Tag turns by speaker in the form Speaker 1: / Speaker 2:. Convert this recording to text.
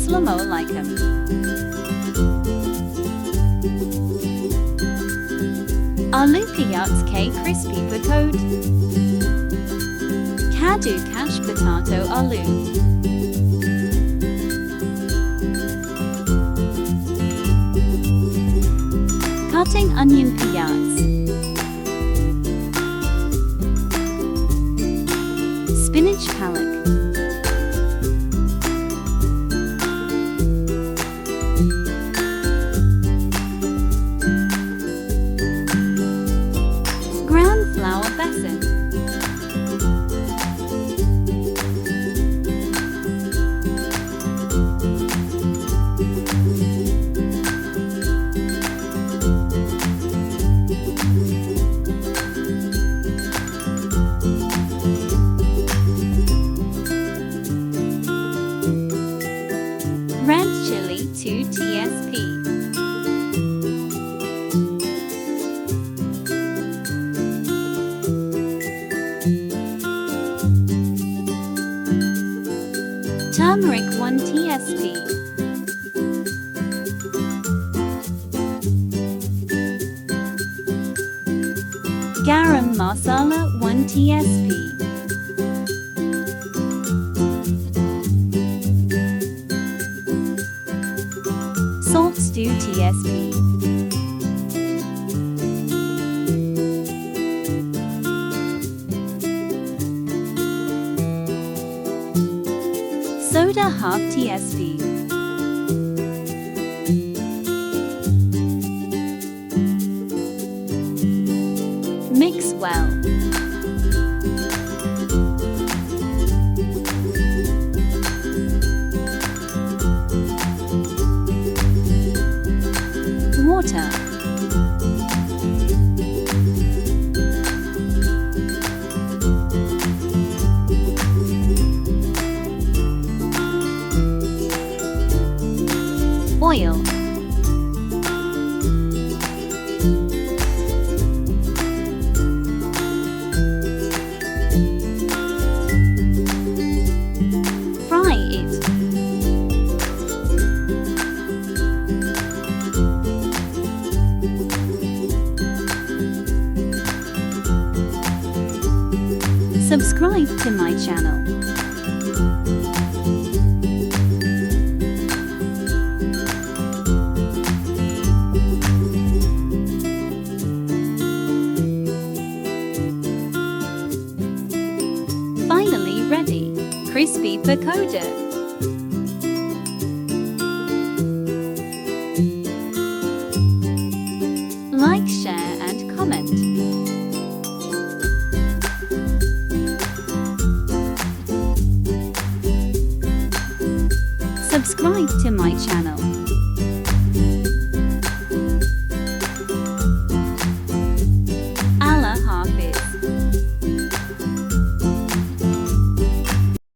Speaker 1: Aslamoalaikum. Aloo piyats ke crispy pakode. Kadu cash potato aloo. Cutting onion piyats. Spinach palak. Ground flour besan. Red chili 2 tsp. Turmeric 1 tsp. Garam masala 1 tsp. Salt stew tsp. Soda half tsp. Mix well. Water. Oil. Fry it. Subscribe to my channel. Finally ready, crispy pakode. Like, share and comment. Subscribe to my channel.